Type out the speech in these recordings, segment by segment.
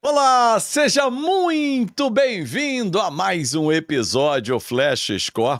Olá, seja muito bem-vindo a mais um episódio Flash Score.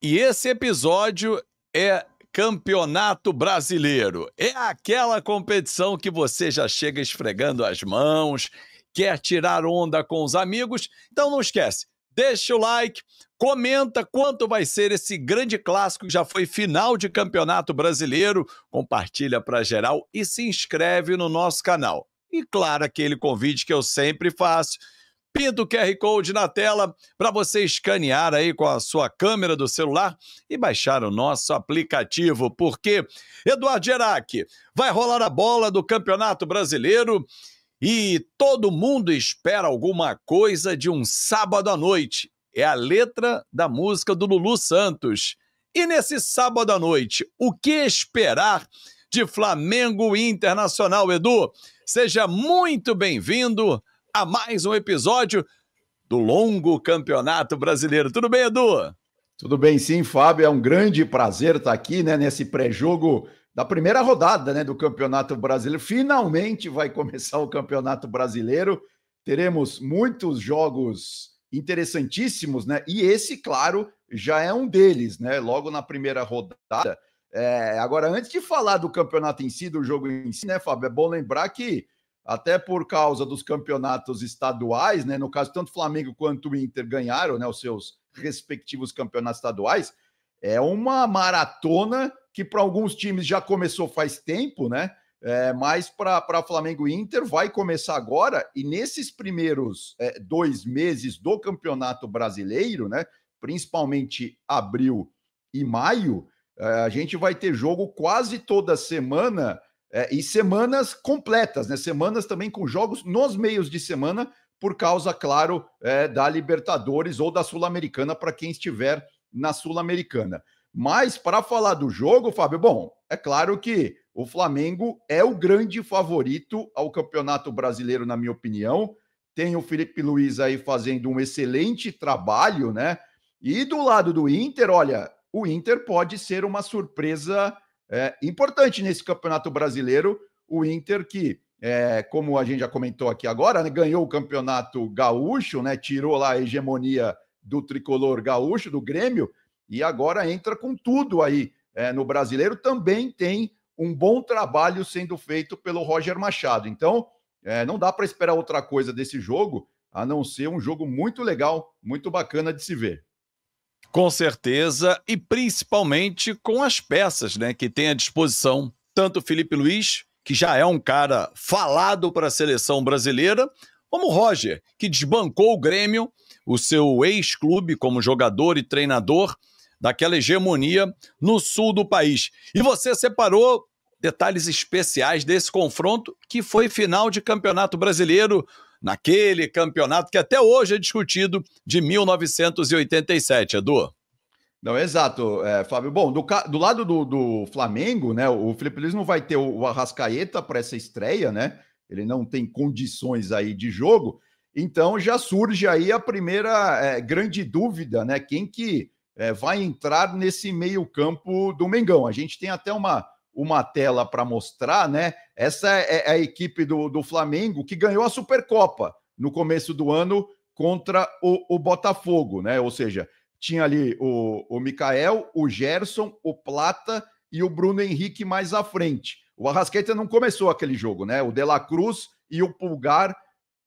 E esse episódio é Campeonato Brasileiro. É aquela competição que você já chega esfregando as mãos, quer tirar onda com os amigos. Então não esquece, deixa o like, comenta quanto vai ser esse grande clássico que já foi final de Campeonato Brasileiro, compartilha para geral e se inscreve no nosso canal. E claro, aquele convite que eu sempre faço, pinta o QR Code na tela para você escanear aí com a sua câmera do celular e baixar o nosso aplicativo, porque, Eduardo Gerac, vai rolar a bola do Campeonato Brasileiro e todo mundo espera alguma coisa de um sábado à noite. É a letra da música do Lulu Santos. E nesse sábado à noite, o que esperar de Flamengo e Internacional, Edu? Seja muito bem-vindo a mais um episódio do longo Campeonato Brasileiro. Tudo bem, Edu? Tudo bem, sim, Fábio. É um grande prazer estar aqui, nesse pré-jogo da primeira rodada, do Campeonato Brasileiro. Finalmente vai começar o Campeonato Brasileiro. Teremos muitos jogos interessantíssimos, E esse, claro, já é um deles, Logo na primeira rodada. Agora, antes de falar do campeonato em si, do jogo em si, Fábio, é bom lembrar que, até por causa dos campeonatos estaduais, no caso, tanto o Flamengo quanto o Inter ganharam, os seus respectivos campeonatos estaduais, é uma maratona que para alguns times já começou faz tempo, mas para Flamengo e Inter vai começar agora, e nesses primeiros 2 meses do Campeonato Brasileiro, principalmente abril e maio, a gente vai ter jogo quase toda semana e semanas completas, Semanas também com jogos nos meios de semana, por causa, claro, da Libertadores ou da Sul-Americana, para quem estiver na Sul-Americana. Mas, para falar do jogo, Fábio, bom, é claro que o Flamengo é o grande favorito ao Campeonato Brasileiro, na minha opinião. Tem o Felipe Luiz aí fazendo um excelente trabalho, E do lado do Inter, olha, o Inter pode ser uma surpresa importante nesse Campeonato Brasileiro. O Inter que, como a gente já comentou aqui agora, ganhou o Campeonato Gaúcho, tirou lá a hegemonia do tricolor gaúcho, do Grêmio, e agora entra com tudo aí no Brasileiro. Também tem um bom trabalho sendo feito pelo Roger Machado. Então, não dá para esperar outra coisa desse jogo, a não ser um jogo muito legal, muito bacana de se ver. Com certeza, e principalmente com as peças, que tem à disposição. Tanto o Felipe Luiz, que já é um cara falado para a seleção brasileira, como o Roger, que desbancou o Grêmio, o seu ex-clube como jogador e treinador, daquela hegemonia no sul do país. E você separou detalhes especiais desse confronto, que foi final de Campeonato Brasileiro, naquele campeonato que até hoje é discutido, de 1987, Edu. Não, exato, Fábio. Bom, do lado do Flamengo, o Felipe Luiz não vai ter o Arrascaeta para essa estreia, Ele não tem condições aí de jogo, então já surge aí a primeira grande dúvida, Quem que vai entrar nesse meio-campo do Mengão? A gente tem até uma tela para mostrar, Essa é a equipe do Flamengo que ganhou a Supercopa no começo do ano contra o Botafogo, Ou seja, tinha ali o Mikael, o Gerson, o Plata e o Bruno Henrique mais à frente. O Arrascaeta não começou aquele jogo, O De La Cruz e o Pulgar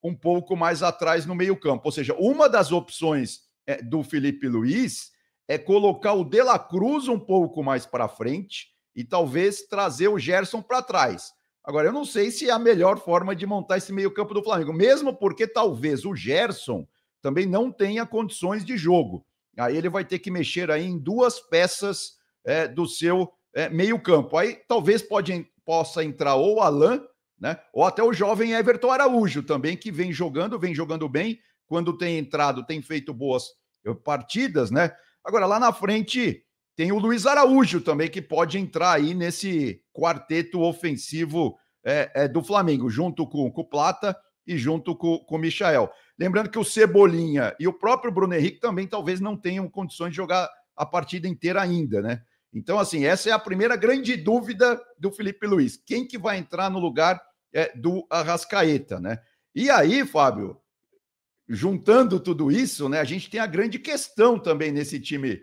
um pouco mais atrás no meio-campo. Ou seja, uma das opções do Felipe Luiz é colocar o De La Cruz um pouco mais para frente e talvez trazer o Gerson para trás. Agora, eu não sei se é a melhor forma de montar esse meio-campo do Flamengo, mesmo porque talvez o Gerson também não tenha condições de jogo. Aí ele vai ter que mexer aí em 2 peças do seu meio-campo. Aí talvez possa entrar ou o Alan, ou até o jovem Everton Araújo também, que vem jogando bem. Quando tem entrado, tem feito boas partidas, Agora, lá na frente, tem o Luiz Araújo também, que pode entrar aí nesse quarteto ofensivo do Flamengo, junto com o Plata e junto com o Michael. Lembrando que o Cebolinha e o próprio Bruno Henrique também talvez não tenham condições de jogar a partida inteira ainda, Então, assim, essa é a primeira grande dúvida do Felipe Luiz. Quem que vai entrar no lugar do Arrascaeta, E aí, Fábio, juntando tudo isso, né, a gente tem a grande questão também nesse time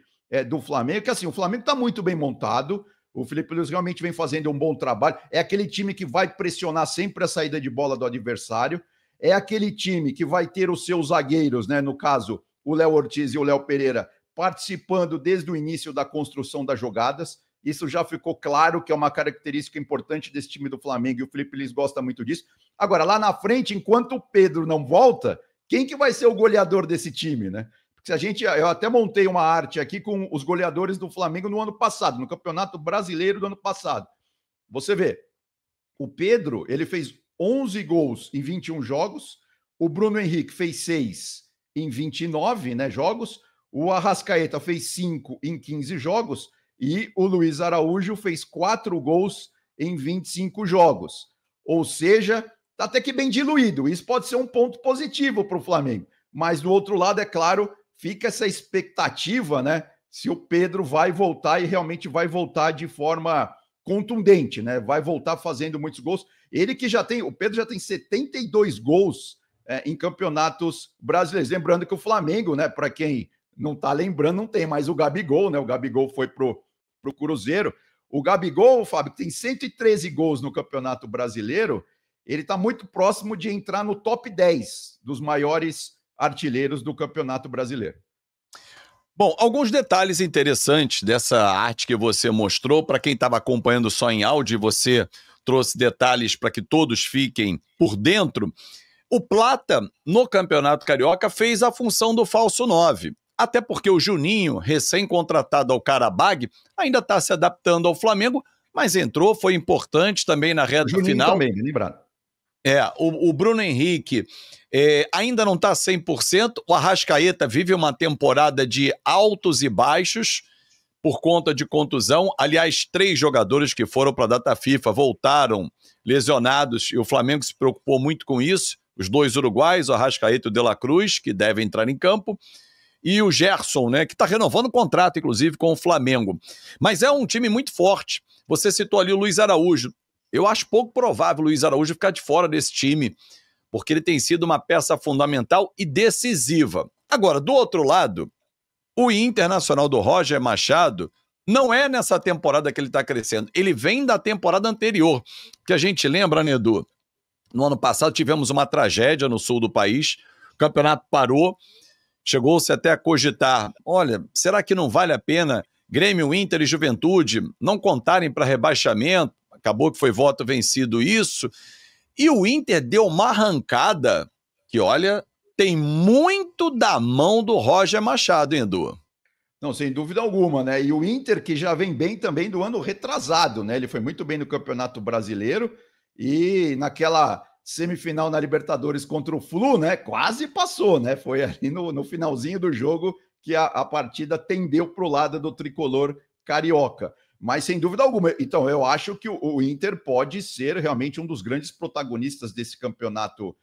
do Flamengo, que assim, o Flamengo está muito bem montado, o Felipe Luiz realmente vem fazendo um bom trabalho, é aquele time que vai pressionar sempre a saída de bola do adversário, é aquele time que vai ter os seus zagueiros, né, no caso, o Léo Ortiz e o Léo Pereira, participando desde o início da construção das jogadas. Isso já ficou claro que é uma característica importante desse time do Flamengo e o Felipe Luiz gosta muito disso. Agora, lá na frente, enquanto o Pedro não volta, quem que vai ser o goleador desse time, né? Porque eu até montei uma arte aqui com os goleadores do Flamengo no ano passado, no Campeonato Brasileiro do ano passado. Você vê, o Pedro, ele fez 11 gols em 21 jogos, o Bruno Henrique fez 6 em 29, né, jogos, o Arrascaeta fez 5 em 15 jogos e o Luiz Araújo fez 4 gols em 25 jogos. Ou seja, tá até que bem diluído. Isso pode ser um ponto positivo para o Flamengo. Mas do outro lado, é claro, fica essa expectativa, né? Se o Pedro vai voltar e realmente vai voltar de forma contundente, né? Vai voltar fazendo muitos gols. O Pedro já tem 72 gols em campeonatos brasileiros. Lembrando que o Flamengo, né? Para quem não tá lembrando, não tem mais o Gabigol, né? O Gabigol foi pro Cruzeiro. O Gabigol, Fábio, tem 113 gols no Campeonato Brasileiro. Ele está muito próximo de entrar no top 10 dos maiores artilheiros do Campeonato Brasileiro. Bom, alguns detalhes interessantes dessa arte que você mostrou, para quem estava acompanhando só em áudio, você trouxe detalhes para que todos fiquem por dentro. O Plata, no Campeonato Carioca, fez a função do falso 9. Até porque o Juninho, recém-contratado ao Karabag, ainda está se adaptando ao Flamengo, mas entrou, foi importante também na reta final. Também, lembrado. O Bruno Henrique ainda não está 100%, o Arrascaeta vive uma temporada de altos e baixos por conta de contusão. Aliás, 3 jogadores que foram para a data FIFA voltaram lesionados e o Flamengo se preocupou muito com isso. Os 2 uruguaios, o Arrascaeta e o De La Cruz, que devem entrar em campo. E o Gerson, né, que está renovando o contrato, inclusive, com o Flamengo. Mas é um time muito forte. Você citou ali o Luiz Araújo. Eu acho pouco provável o Luiz Araújo ficar de fora desse time, porque ele tem sido uma peça fundamental e decisiva. Agora, do outro lado, o Internacional do Roger Machado não é nessa temporada que ele está crescendo. Ele vem da temporada anterior, que a gente lembra, né, Edu? No ano passado tivemos uma tragédia no sul do país, o campeonato parou, chegou-se até a cogitar, olha, será que não vale a pena Grêmio, Inter e Juventude não contarem para rebaixamento? Acabou que foi voto vencido isso. E o Inter deu uma arrancada que, olha, tem muito da mão do Roger Machado, hein, Edu? Não, sem dúvida alguma, né? E o Inter, que já vem bem também do ano retrasado, né? Ele foi muito bem no Campeonato Brasileiro e naquela semifinal na Libertadores contra o Flu, né? Quase passou, né? Foi ali no finalzinho do jogo que a partida tendeu para o lado do tricolor carioca. Mas sem dúvida alguma. Então, eu acho que o Inter pode ser realmente um dos grandes protagonistas desse campeonato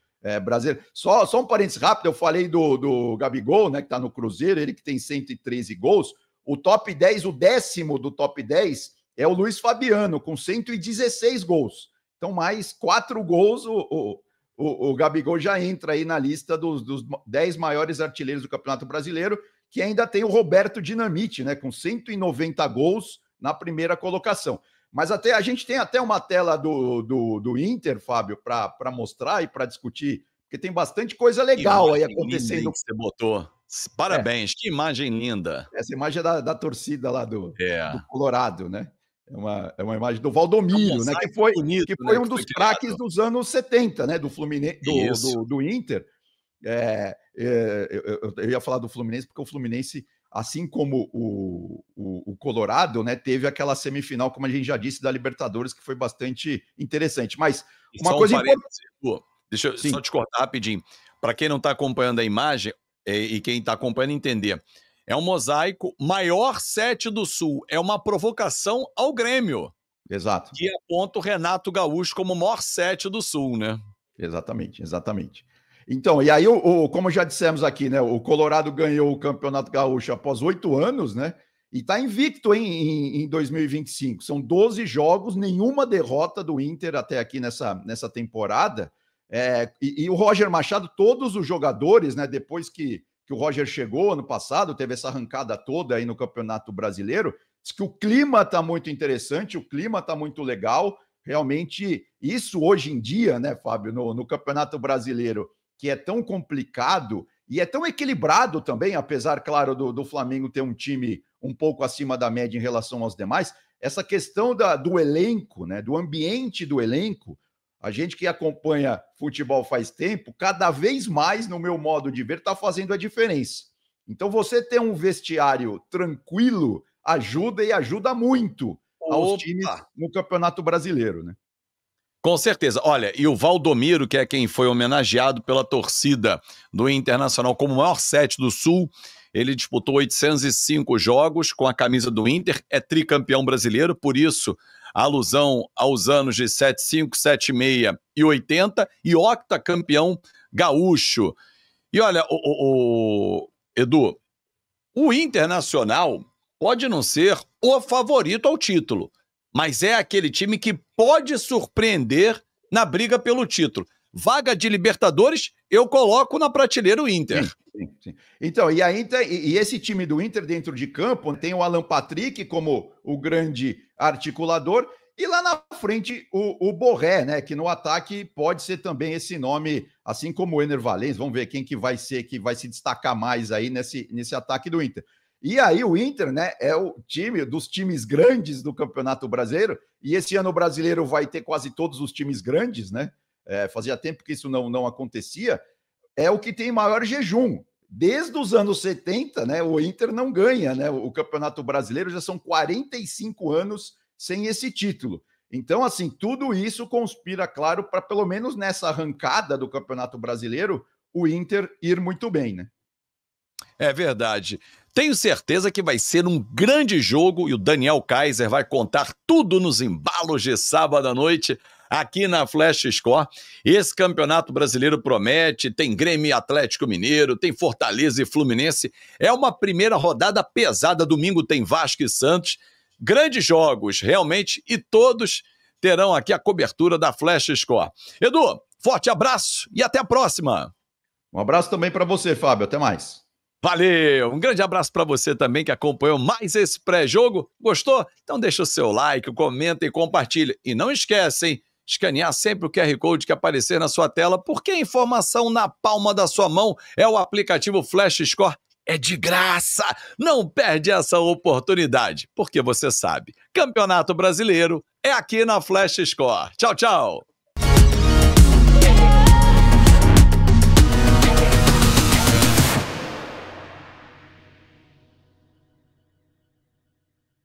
brasileiro. Só um parênteses rápido, eu falei do Gabigol, né? Que está no Cruzeiro, ele que tem 113 gols. O top 10, o 10º do top 10 é o Luiz Fabiano, com 116 gols. Então, mais 4 gols, o Gabigol já entra aí na lista dos 10 maiores artilheiros do Campeonato Brasileiro, que ainda tem o Roberto Dinamite, né, com 190 gols na primeira colocação. Mas a gente tem até uma tela do Inter, Fábio, para mostrar e para discutir, porque tem bastante coisa legal aí acontecendo. Que você botou. Parabéns, que imagem linda. Essa imagem é da torcida lá do Colorado, né? É uma imagem do Valdomiro, né? Que foi um dos craques dos anos 70, né? Do Fluminense, do Inter. Eu ia falar do Fluminense, porque o Fluminense, assim como o Colorado, né? Teve aquela semifinal, como a gente já disse, da Libertadores, que foi bastante interessante. Mas uma coisa importante. Deixa eu só te cortar rapidinho. Para quem não está acompanhando a imagem e quem está acompanhando entender. É um mosaico maior 7 do Sul. É uma provocação ao Grêmio. Exato. Que aponta o Renato Gaúcho como o maior 7 do Sul, né? Exatamente. Então, e aí, como já dissemos aqui, né? O Colorado ganhou o Campeonato Gaúcho após 8 anos, né? E está invicto em 2025. São 12 jogos, nenhuma derrota do Inter até aqui nessa temporada. E o Roger Machado, todos os jogadores, né, depois que o Roger chegou ano passado, teve essa arrancada toda aí no Campeonato Brasileiro, diz que o clima está muito interessante, o clima está muito legal. Realmente, isso hoje em dia, né, Fábio, no Campeonato Brasileiro, que é tão complicado e é tão equilibrado também, apesar, claro, do Flamengo ter um time um pouco acima da média em relação aos demais, essa questão do elenco, né, do ambiente do elenco, a gente que acompanha futebol faz tempo, cada vez mais, no meu modo de ver, está fazendo a diferença. Então, você ter um vestiário tranquilo ajuda e ajuda muito aos times no Campeonato Brasileiro, né? Com certeza. Olha, e o Valdomiro, que é quem foi homenageado pela torcida do Internacional como o maior 7 do Sul, ele disputou 805 jogos com a camisa do Inter, é tricampeão brasileiro, por isso a alusão aos anos de 75, 76 e 80, e octacampeão gaúcho. E olha, Edu, o Internacional pode não ser o favorito ao título, mas é aquele time que pode surpreender na briga pelo título. Vaga de Libertadores, eu coloco na prateleira o Inter. Sim. Então, e a Inter, e esse time do Inter dentro de campo tem o Alan Patrick como o grande articulador, e lá na frente o Borré, né? Que no ataque pode ser também esse nome, assim como o Ener Valencia. Vamos ver quem que vai ser, que vai se destacar mais aí nesse ataque do Inter. E aí o Inter, né, é o time dos times grandes do Campeonato Brasileiro, e esse ano o brasileiro vai ter quase todos os times grandes, né? Fazia tempo que isso não acontecia. É o que tem maior jejum. Desde os anos 70, né, o Inter não ganha, né? O Campeonato Brasileiro já são 45 anos sem esse título. Então, assim, tudo isso conspira, claro, para pelo menos nessa arrancada do Campeonato Brasileiro, o Inter ir muito bem, né? É verdade. Tenho certeza que vai ser um grande jogo e o Daniel Kaiser vai contar tudo nos embalos de sábado à noite aqui na Flash Score. Esse campeonato brasileiro promete, tem Grêmio e Atlético Mineiro, tem Fortaleza e Fluminense. É uma primeira rodada pesada, domingo tem Vasco e Santos. Grandes jogos, realmente, e todos terão aqui a cobertura da Flash Score. Edu, forte abraço e até a próxima. Um abraço também para você, Fábio. Até mais. Valeu! Um grande abraço para você também que acompanhou mais esse pré-jogo. Gostou? Então deixa o seu like, comenta e compartilha. E não esquece, hein? Escanear sempre o QR Code que aparecer na sua tela, porque a informação na palma da sua mão é o aplicativo Flash Score. É de graça! Não perde essa oportunidade, porque você sabe, Campeonato Brasileiro é aqui na Flash Score. Tchau, tchau!